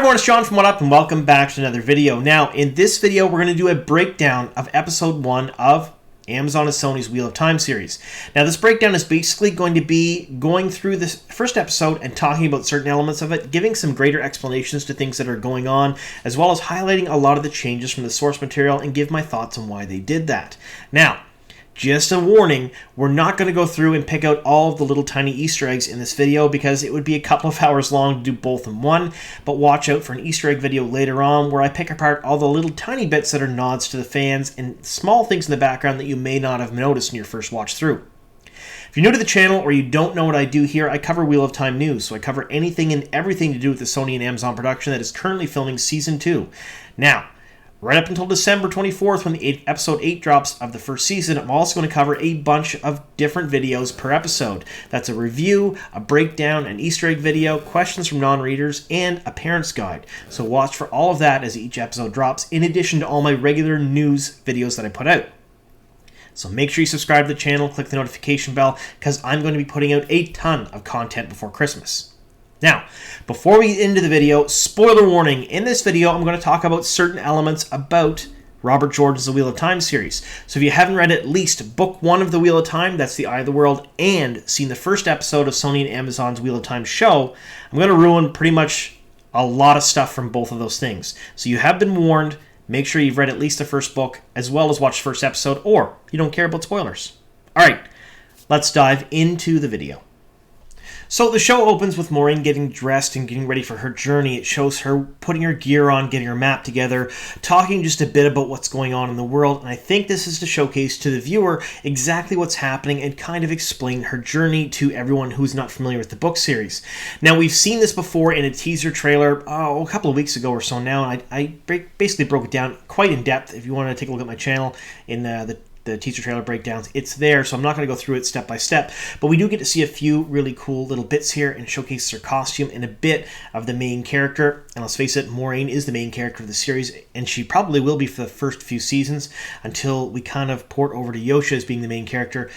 Hi everyone, it's John from What Up, and welcome back to another video. Now, in this video, we're going to do a breakdown of episode 1 of Amazon and Sony's Wheel of Time series. Now, this breakdown is basically going to be going through this first episode and talking about certain elements of it, giving some greater explanations to things that are going on, as well as highlighting a lot of the changes from the source material and give my thoughts on why they did that. Now, just a warning, we're not going to go through and pick out all of the little tiny Easter eggs in this video because it would be a couple of hours long to do both in one, but watch out for an Easter egg video later on where I pick apart all the little tiny bits that are nods to the fans and small things in the background that you may not have noticed in your first watch through. If you're new to the channel or you don't know what I do here, I cover Wheel of Time news, so I cover anything and everything to do with the Sony and Amazon production that is currently filming Season 2. Now, right up until December 24th when the episode 8 drops of the first season, I'm also going to cover a bunch of different videos per episode. That's a review, a breakdown, an Easter egg video, questions from non-readers, and a parent's guide. So watch for all of that as each episode drops, in addition to all my regular news videos that I put out. So make sure you subscribe to the channel, click the notification bell, because I'm going to be putting out a ton of content before Christmas. Now, before we get into the video, spoiler warning, in this video I'm going to talk about certain elements about Robert Jordan's The Wheel of Time series. So if you haven't read at least book 1 of The Wheel of Time, that's The Eye of the World, and seen the first episode of Sony and Amazon's Wheel of Time show, I'm going to ruin pretty much a lot of stuff from both of those things. So you have been warned. Make sure you've read at least the first book, as well as watch the first episode, or you don't care about spoilers. Alright, let's dive into the video. So the show opens with Maureen getting dressed and getting ready for her journey. It shows her putting her gear on, getting her map together, talking just a bit about what's going on in the world, and I think this is to showcase to the viewer exactly what's happening and kind of explain her journey to everyone who's not familiar with the book series. Now, we've seen this before in a teaser trailer a couple of weeks ago or so now, and I basically broke it down quite in depth. If you want to take a look at my channel in the teaser trailer breakdowns, it's there, so I'm not going to go through it step by step, but we do get to see a few really cool little bits here and showcase her costume and a bit of the main character. And let's face it, Maureen is the main character of the series, and she probably will be for the first few seasons until we kind of port over to Yosha as being the main character.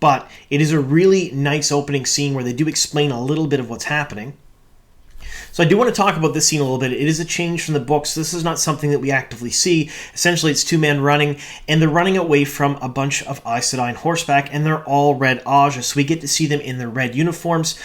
But it is a really nice opening scene where they do explain a little bit of what's happening. So I do want to talk about this scene a little bit. It is a change from the books. This is not something that we actively see. Essentially, it's two men running, and they're running away from a bunch of Aes Sedai on horseback, and they're all red Aja, so we get to see them in their red uniforms.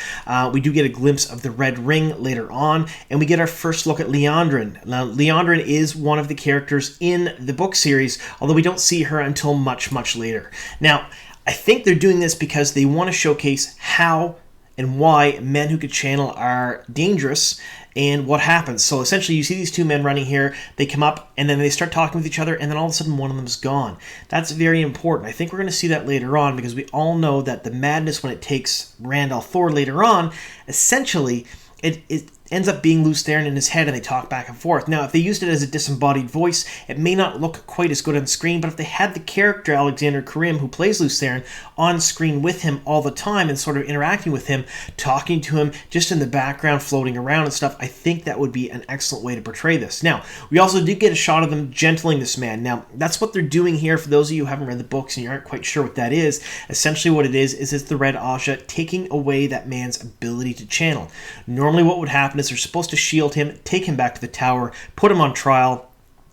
We do get a glimpse of the red ring later on, and we get our first look at Leandron. Now, Leandron is one of the characters in the book series, although we don't see her until much, much later. Now, I think they're doing this because they want to showcase how and why men who could channel are dangerous and what happens. So essentially you see these two men running here, they come up and then they start talking with each other, and then all of a sudden one of them is gone. That's very important. I think we're going to see that later on because we all know that the madness when it takes Rand al'Thor later on, essentially it ends up being Lews Therin in his head, and they talk back and forth. Now, if they used it as a disembodied voice, it may not look quite as good on screen, but if they had the character Alexander Karim, who plays Lews Therin, on screen with him all the time and sort of interacting with him, talking to him, just in the background, floating around and stuff, I think that would be an excellent way to portray this. Now, we also did get a shot of them gentling this man. Now, that's what they're doing here. For those of you who haven't read the books and you aren't quite sure what that is, essentially what it is it's the red Aja taking away that man's ability to channel. Normally what would happen is they're supposed to shield him, take him back to the tower, put him on trial,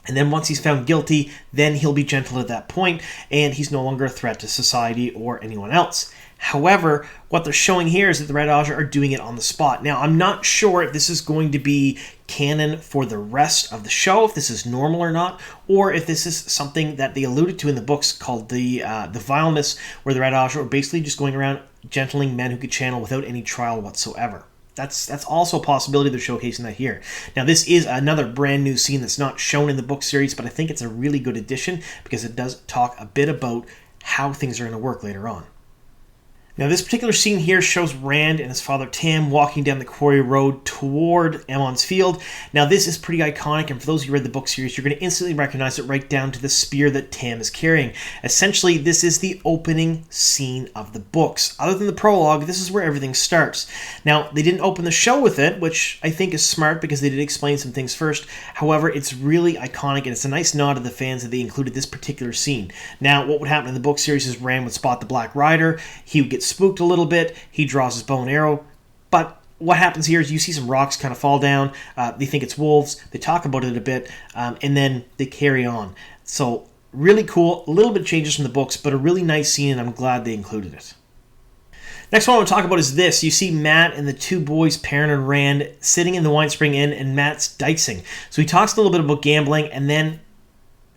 and then once he's found guilty, then he'll be gentled at that point, and he's no longer a threat to society or anyone else. However, what they're showing here is that the Red Aja are doing it on the spot. Now, I'm not sure if this is going to be canon for the rest of the show, if this is normal or not, or if this is something that they alluded to in the books called the vileness, where the Red Aja are basically just going around gentling men who could channel without any trial whatsoever. That's also a possibility they're showcasing that here. Now, this is another brand new scene that's not shown in the book series, but I think it's a really good addition because it does talk a bit about how things are going to work later on. Now, this particular scene here shows Rand and his father Tam walking down the quarry road toward Amon's Field. Now, this is pretty iconic, and for those who read the book series, you're going to instantly recognize it right down to the spear that Tam is carrying. Essentially, this is the opening scene of the books. Other than the prologue, this is where everything starts. Now, they didn't open the show with it, which I think is smart because they did explain some things first. However, it's really iconic, and it's a nice nod to the fans that they included this particular scene. Now, what would happen in the book series is Rand would spot the Black Rider, he would get spooked a little bit, he draws his bow and arrow, but what happens here is you see some rocks kind of fall down. They think it's wolves. They talk about it a bit, and then they carry on. So really cool. A little bit changes from the books, but a really nice scene, and I'm glad they included it. Next one I want to talk about is this. You see Mat and the two boys, Perrin and Rand, sitting in the Wine Spring Inn, and Mat's dicing. So he talks a little bit about gambling, and then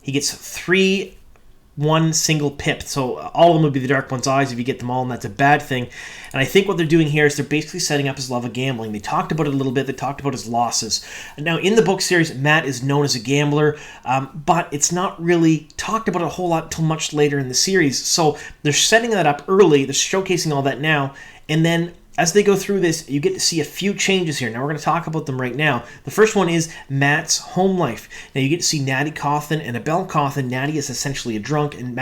he gets 1 single pip. So all of them would be the Dark One's eyes if you get them all, and that's a bad thing. And I think what they're doing here is they're basically setting up his love of gambling. They talked about it a little bit. They talked about his losses. Now, in the book series, Mat is known as a gambler, but it's not really talked about a whole lot until much later in the series. So they're setting that up early. They're showcasing all that now. And then as they go through this, you get to see a few changes here. Now, we're going to talk about them right now. The first one is Mat's home life. Now, you get to see Natty Cawthon and Abel Cawthon. Natty is essentially a drunk, and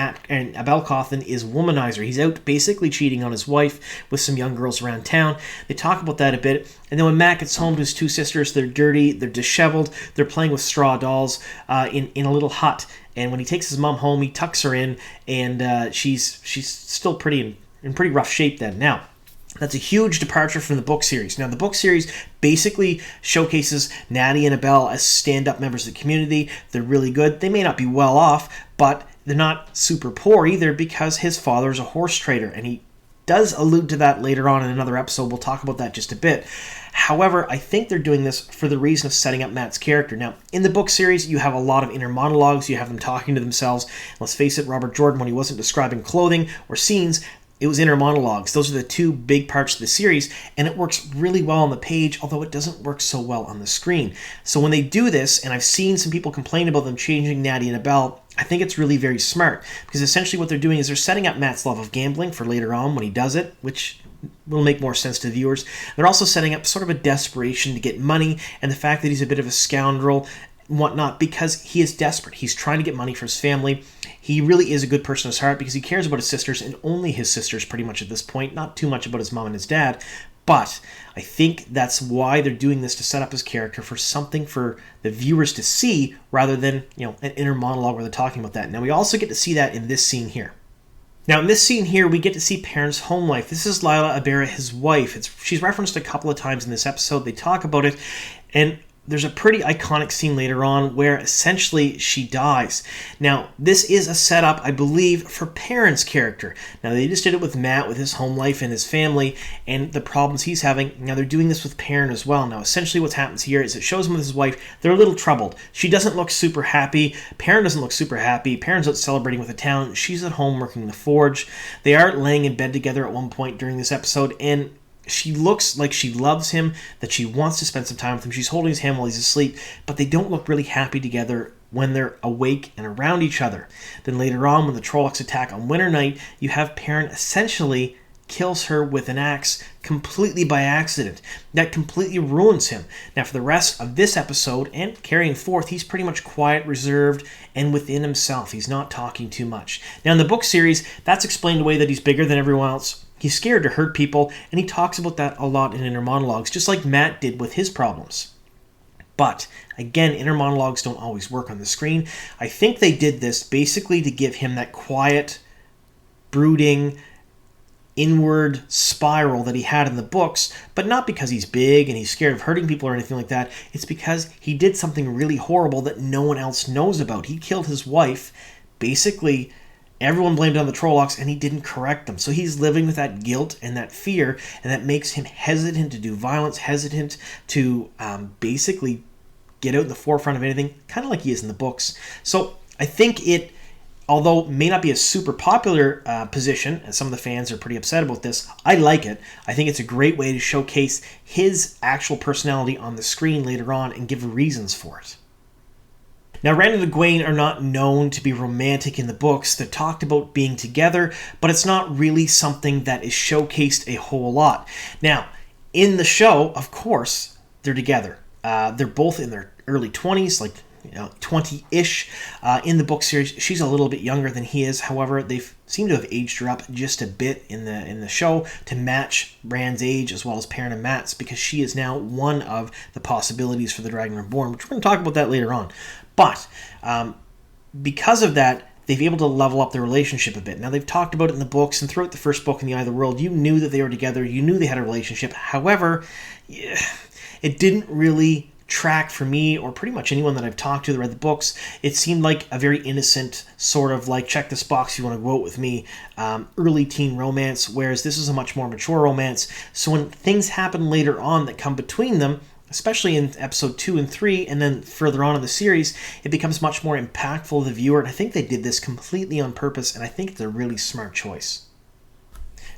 Abel Cawthon is womanizer. He's out basically cheating on his wife with some young girls around town. They talk about that a bit. And then when Mat gets home to his two sisters, they're dirty, they're disheveled, they're playing with straw dolls in a little hut. And when he takes his mom home, he tucks her in, and she's still in pretty rough shape then. Now, that's a huge departure from the book series. Now, the book series basically showcases Natty and Abel as stand-up members of the community. They're really good. They may not be well off, but they're not super poor either because his father is a horse trader, and he does allude to that later on in another episode. We'll talk about that just a bit. However, I think they're doing this for the reason of setting up Mat's character. Now, in the book series, you have a lot of inner monologues. You have them talking to themselves. Let's face it, Robert Jordan, when he wasn't describing clothing or scenes, it was inner monologues. Those are the two big parts of the series, and it works really well on the page, although it doesn't work so well on the screen. So when they do this, and I've seen some people complain about them changing Natty and Abel, I think it's really very smart, because essentially what they're doing is they're setting up Mat's love of gambling for later on when he does it, which will make more sense to the viewers. They're also setting up sort of a desperation to get money, and the fact that he's a bit of a scoundrel and whatnot, because he is desperate. He's trying to get money for his family. He really is a good person at his heart because he cares about his sisters, and only his sisters pretty much at this point, not too much about his mom and his dad. But I think that's why they're doing this, to set up his character for something for the viewers to see rather than, an inner monologue where they're talking about that. Now, we also get to see that in this scene here. Now, in this scene here, we get to see Perrin's home life. This is Lila Abera, his wife. She's referenced a couple of times in this episode. They talk about it, and there's a pretty iconic scene later on where essentially she dies. Now, this is a setup, I believe, for Perrin's character. Now, they just did it with Mat, with his home life and his family, and the problems he's having. Now, they're doing this with Perrin as well. Now, essentially what happens here is it shows him with his wife. They're a little troubled. She doesn't look super happy. Perrin doesn't look super happy. Perrin's out celebrating with the town. She's at home working the forge. They are laying in bed together at one point during this episode, and she looks like she loves him, that she wants to spend some time with him. She's holding his hand while he's asleep, but they don't look really happy together when they're awake and around each other. Then later on, when the Trollocs attack on Winter Night, you have Perrin essentially kills her with an axe completely by accident. That completely ruins him. Now, for the rest of this episode and carrying forth, he's pretty much quiet, reserved, and within himself. He's not talking too much. Now, in the book series, that's explained away that he's bigger than everyone else. He's scared to hurt people, and he talks about that a lot in inner monologues, just like Mat did with his problems. But, again, inner monologues don't always work on the screen. I think they did this basically to give him that quiet, brooding, inward spiral that he had in the books, but not because he's big and he's scared of hurting people or anything like that. It's because he did something really horrible that no one else knows about. He killed his wife. Basically, everyone blamed it on the Trollocs, and he didn't correct them. So he's living with that guilt and that fear, and that makes him hesitant to do violence, hesitant to basically get out in the forefront of anything, kind of like he is in the books. So I think it, although it may not be a super popular position, and some of the fans are pretty upset about this, I like it. I think it's a great way to showcase his actual personality on the screen later on and give reasons for it. Now, Rand and Egwene are not known to be romantic in the books. They're talked about being together, but it's not really something that is showcased a whole lot. Now, in the show, of course, they're together. They're both in their early 20s, like 20-ish. In the book series, she's a little bit younger than he is. However, they've seemed to have aged her up just a bit in the show to match Rand's age as well as Perrin and Mat's, because she is now one of the possibilities for the Dragon Reborn, which we're going to talk about that later on. But because of that, they've been able to level up their relationship a bit. Now, they've talked about it in the books, and throughout the first book in The Eye of the World, you knew that they were together, you knew they had a relationship. However, it didn't really track for me or pretty much anyone that I've talked to that read the books. It seemed like a very innocent sort of like, check this box if you want to go out with me, early teen romance, whereas this is a much more mature romance. So when things happen later on that come between them, especially in episode 2 and 3 and then further on in the series, it becomes much more impactful to the viewer, and I think they did this completely on purpose, and I think it's a really smart choice.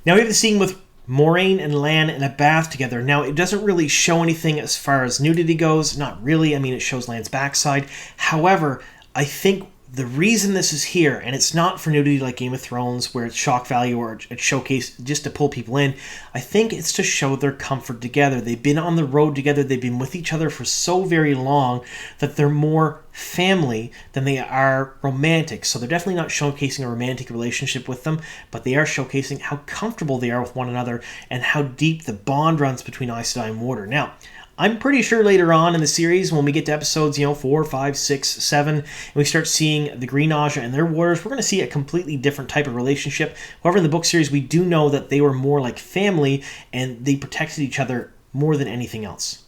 Now we have the scene with Moiraine and Lan in a bath together. Now, it doesn't really show anything as far as nudity goes. Not really. I mean, it shows Lan's backside. However, I think the reason this is here, and it's not for nudity like Game of Thrones, where it's shock value or it's showcase just to pull people in. I think it's to show their comfort together. They've been on the road together. They've been with each other for so very long that they're more family than they are romantic. So they're definitely not showcasing a romantic relationship with them, but they are showcasing how comfortable they are with one another and how deep the bond runs between Aes Sedai and Water. Now, I'm pretty sure later on in the series, when we get to episodes, 4, 5, 6, 7, and we start seeing the Green Aja and their warriors, we're going to see a completely different type of relationship. However, in the book series, we do know that they were more like family, and they protected each other more than anything else.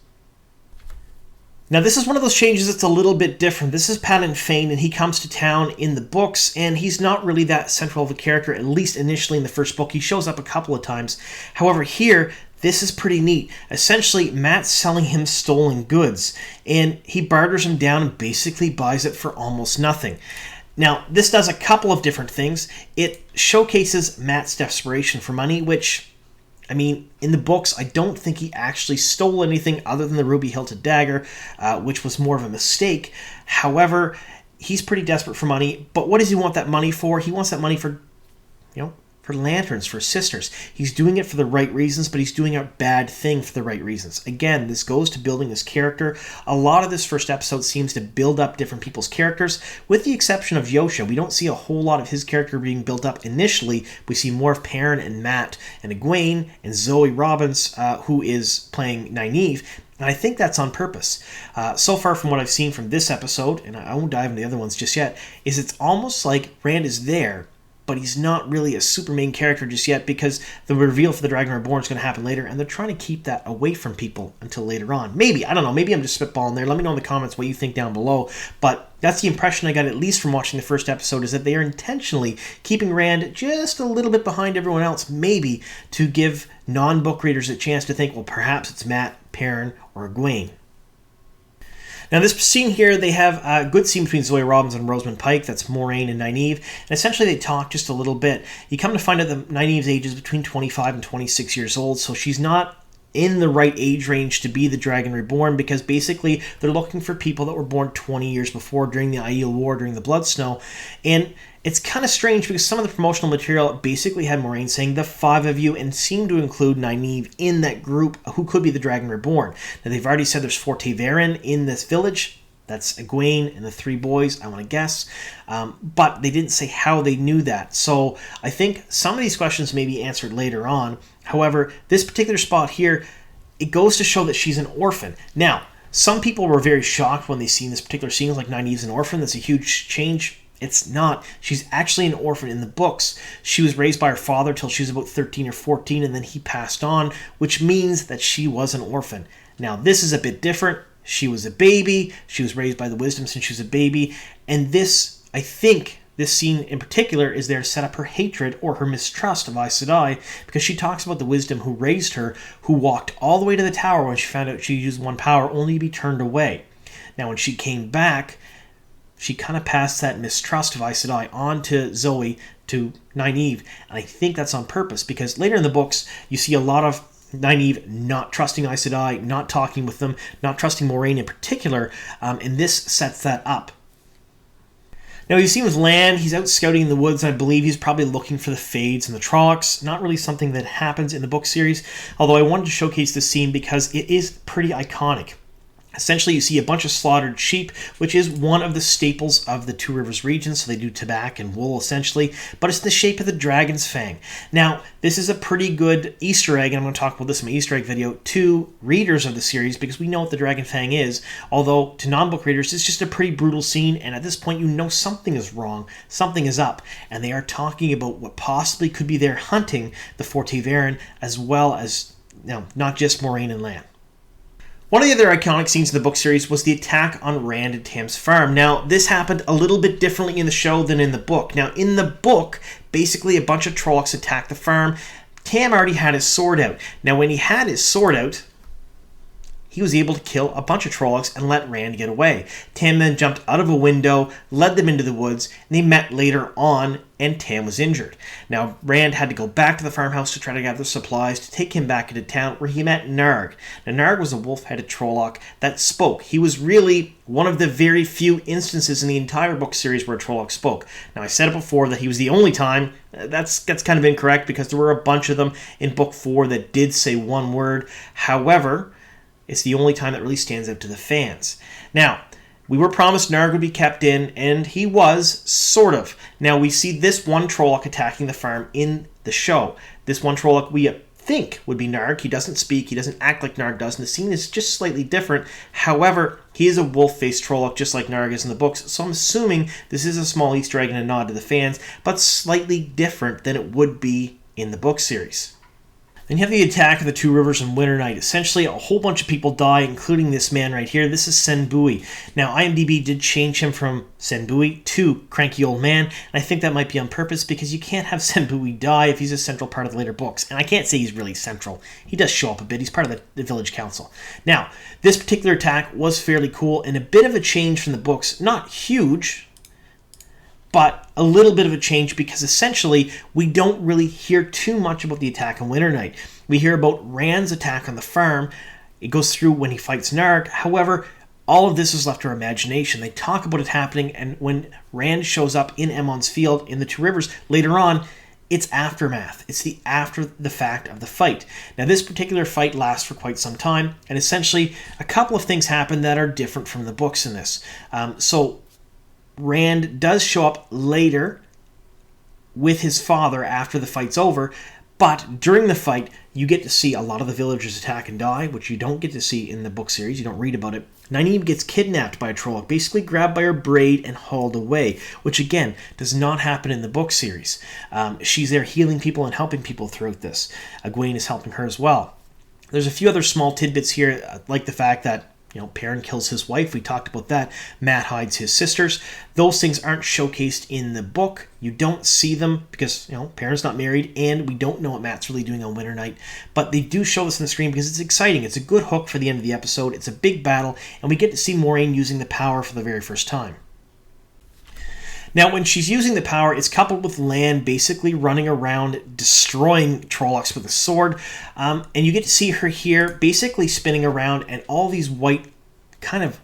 Now, this is one of those changes that's a little bit different. This is Padan Fain, and he comes to town in the books, and he's not really that central of a character, at least initially in the first book. He shows up a couple of times. However, here, this is pretty neat. Essentially, Mat's selling him stolen goods, and he barters him down and basically buys it for almost nothing. Now, this does a couple of different things. It showcases Mat's desperation for money, which, I mean, in the books, I don't think he actually stole anything other than the ruby-hilted dagger, which was more of a mistake. However, he's pretty desperate for money, but what does he want that money for? He wants that money for, for lanterns, for sisters. He's doing it for the right reasons, but he's doing a bad thing for the right reasons. Again, this goes to building his character. A lot of this first episode seems to build up different people's characters, with the exception of Yosha. We don't see a whole lot of his character being built up initially. We see more of Perrin and Mat and Egwene and Zoe Robbins, who is playing Nynaeve. And I think that's on purpose. So far from what I've seen from this episode, and I won't dive into the other ones just yet, is it's almost like Rand is there, but he's not really a super main character just yet, because the reveal for the Dragon Reborn is going to happen later, and they're trying to keep that away from people until later on. Maybe, I don't know, maybe I'm just spitballing there. Let me know in the comments what you think down below. But that's the impression I got, at least from watching the first episode, is that they are intentionally keeping Rand just a little bit behind everyone else, maybe to give non-book readers a chance to think, well, perhaps it's Mat, Perrin, or Egwene. Now, this scene here, they have a good scene between Zoe Robbins and Rosamund Pike. That's Moiraine and Nynaeve. And essentially, they talk just a little bit. You come to find out that Nynaeve's age is between 25 and 26 years old, so she's not in the right age range to be the Dragon Reborn, because basically they're looking for people that were born 20 years before, during the Aiel War, during the Blood Snow. And it's kind of strange because some of the promotional material basically had Moiraine saying the 5 of you, and seemed to include Nynaeve in that group who could be the Dragon Reborn. Now, they've already said there's 4 Ta'veren in this village. That's Egwene and the 3 boys, I want to guess. But they didn't say how they knew that. So I think some of these questions may be answered later on. However, this particular spot here, it goes to show that she's an orphan. Now, some people were very shocked when they seen this particular scene, like Nynaeve's an orphan. That's a huge change. It's not. She's actually an orphan in the books. She was raised by her father till she was about 13 or 14, and then he passed on, which means that she was an orphan. Now, this is a bit different. She was a baby. She was raised by the wisdom since she was a baby. And this, I think, this scene in particular is there to set up her hatred or her mistrust of Aes Sedai, because she talks about the wisdom who raised her, who walked all the way to the tower when she found out she used one power, only to be turned away. Now, when she came back, she kind of passed that mistrust of Aes Sedai on to Zoe, to Nynaeve. And I think that's on purpose, because later in the books, you see a lot of Nynaeve not trusting Aes Sedai, not talking with them, not trusting Moiraine in particular, and this sets that up. Now, you see with Lan, he's out scouting in the woods, and I believe he's probably looking for the Fades and the Trollocs. Not really something that happens in the book series, although I wanted to showcase this scene because it is pretty iconic. Essentially, you see a bunch of slaughtered sheep, which is one of the staples of the Two Rivers region, so they do tobacco and wool, essentially, but it's the shape of the dragon's fang. Now, this is a pretty good Easter egg, and I'm going to talk about this in my Easter egg video, to readers of the series, because we know what the dragon fang is, although to non-book readers, it's just a pretty brutal scene, and at this point, you know something is wrong, something is up, and they are talking about what possibly could be there hunting the 4 Ta'veren, as well as, not just Moiraine and Lan. One of the other iconic scenes in the book series was the attack on Rand and Tam's farm. Now, this happened a little bit differently in the show than in the book. Now, in the book, basically a bunch of Trollocs attacked the farm. Tam already had his sword out. Now, when he had his sword out, he was able to kill a bunch of Trollocs and let Rand get away. Tam then jumped out of a window, led them into the woods, and they met later on, and Tam was injured. Now, Rand had to go back to the farmhouse to try to gather supplies to take him back into town, where he met Narg. Now, Narg was a wolf-headed Trolloc that spoke. He was really one of the very few instances in the entire book series where a Trolloc spoke. Now, I said it before that he was the only time. That's kind of incorrect, because there were a bunch of them in book 4 that did say one word. However, it's the only time that really stands out to the fans. Now, we were promised Narg would be kept in, and he was, sort of. Now, we see this one Trolloc attacking the farm in the show. This one Trolloc we think would be Narg. He doesn't speak, he doesn't act like Narg does, and the scene is just slightly different. However, he is a wolf-faced Trolloc, just like Narg is in the books, so I'm assuming this is a small Easter egg and a nod to the fans, but slightly different than it would be in the book series. Then you have the attack of the Two Rivers on Winter Night. Essentially, a whole bunch of people die, including this man right here. This is Senbui. Now, IMDb did change him from Senbui to Cranky Old Man, and I think that might be on purpose, because you can't have Senbui die if he's a central part of the later books. And I can't say he's really central. He does show up a bit. He's part of the village council. Now, this particular attack was fairly cool, and a bit of a change from the books. Not huge, but a little bit of a change, because essentially we don't really hear too much about the attack on Winter Night. We hear about Rand's attack on the farm. It goes through when he fights Narg. However, all of this is left to our imagination. They talk about it happening, and when Rand shows up in Emond's Field in the Two Rivers later on, it's aftermath. It's the after the fact of the fight. Now, this particular fight lasts for quite some time, and essentially a couple of things happen that are different from the books in this. So Rand does show up later with his father after the fight's over, but during the fight, you get to see a lot of the villagers attack and die, which you don't get to see in the book series. You don't read about it. Nynaeve gets kidnapped by a Trolloc, basically grabbed by her braid and hauled away, which again does not happen in the book series. She's there healing people and helping people throughout this. Egwene is helping her as well. There's a few other small tidbits here, like the fact that Perrin kills his wife. We talked about that. Mat hides his sisters. Those things aren't showcased in the book. You don't see them because, Perrin's not married, and we don't know what Mat's really doing on Winter Night. But they do show this on the screen because it's exciting. It's a good hook for the end of the episode. It's a big battle, and we get to see Moiraine using the power for the very first time. Now, when she's using the power, it's coupled with Lan basically running around destroying Trollocs with a sword. And you get to see her here basically spinning around, and all these white kind of,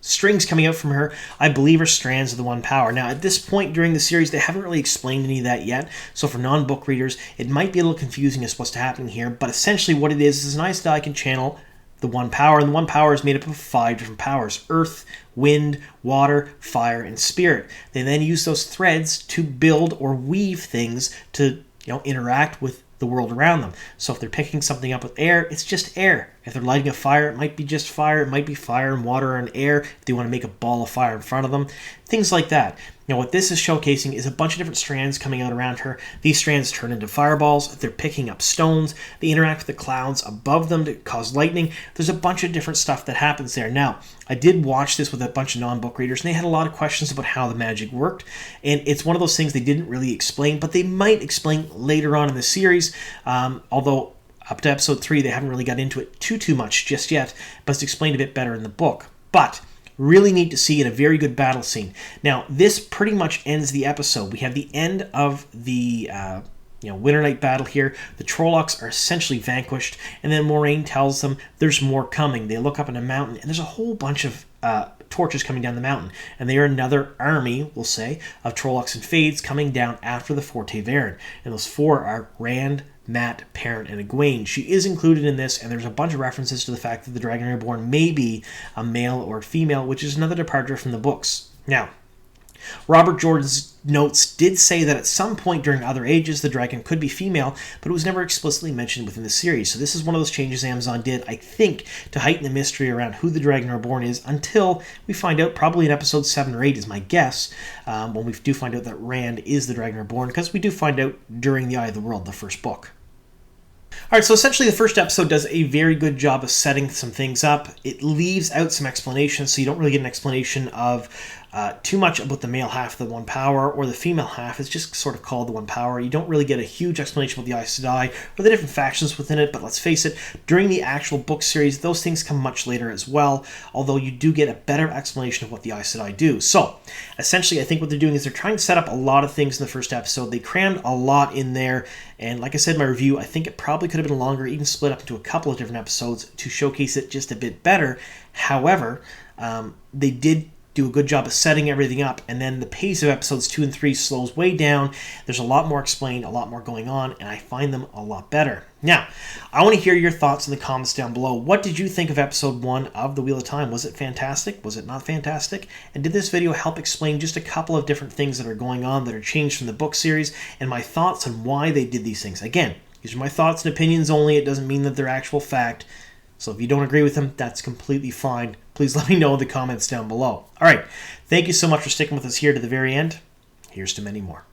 strings coming out from her, I believe, are strands of the One Power. Now, at this point during the series, they haven't really explained any of that yet. So for non-book readers, it might be a little confusing as to what's happening here. But essentially what it is an Aes Sedai can channel the One Power, and the One Power is made up of 5 different powers: earth, wind, water, fire, and spirit. They then use those threads to build or weave things to interact with the world around them. So if they're picking something up with air, it's just air. If they're lighting a fire, it might be just fire. It might be fire and water and air. If they want to make a ball of fire in front of them, things like that. Now, what this is showcasing is a bunch of different strands coming out around her. These strands turn into fireballs. They're picking up stones. They interact with the clouds above them to cause lightning. There's a bunch of different stuff that happens there. Now, I did watch this with a bunch of non-book readers, and they had a lot of questions about how the magic worked. And it's one of those things they didn't really explain, but they might explain later on in the series, although up to episode 3, they haven't really got into it too much just yet, but it's explained a bit better in the book. But really neat to see in a very good battle scene. Now, this pretty much ends the episode. We have the end of the Winter Night battle here. The Trollocs are essentially vanquished, and then Moiraine tells them there's more coming. They look up in a mountain, and there's a whole bunch of torches coming down the mountain, and they are another army, we'll say, of Trollocs and Fades coming down after the Forte Varen. And those 4 are Rand, Mat, Perrin, and Egwene. She is included in this, and there's a bunch of references to the fact that the Dragon Reborn may be a male or female, which is another departure from the books. Now, Robert Jordan's notes did say that at some point during Other Ages, the dragon could be female, but it was never explicitly mentioned within the series. So this is one of those changes Amazon did, I think, to heighten the mystery around who the Dragon Reborn is until we find out, probably in episode 7 or 8 is my guess, when we do find out that Rand is the Dragon Reborn, because we do find out during The Eye of the World, the first book. All right, so essentially the first episode does a very good job of setting some things up. It leaves out some explanations, so you don't really get an explanation of too much about the male half of the One Power or the female half. It's just sort of called the One Power. You don't really get a huge explanation about the Aes Sedai or the different factions within it, but let's face it, during the actual book series, those things come much later as well, although you do get a better explanation of what the Aes Sedai do. So, essentially, I think what they're doing is they're trying to set up a lot of things in the first episode. They crammed a lot in there, and like I said in my review, I think it probably could have been longer, even split up into a couple of different episodes to showcase it just a bit better. However, they did do a good job of setting everything up, and then the pace of episodes 2 and 3 slows way down. There's a lot more explained, a lot more going on, and I find them a lot better. Now, I want to hear your thoughts in the comments down below. What did you think of episode 1 of The Wheel of Time? Was it fantastic? Was it not fantastic? And did this video help explain just a couple of different things that are going on that are changed from the book series, and my thoughts on why they did these things? Again, these are my thoughts and opinions only. It doesn't mean that they're actual fact. So if you don't agree with them, that's completely fine. Please let me know in the comments down below. All right, thank you so much for sticking with us here to the very end. Here's to many more.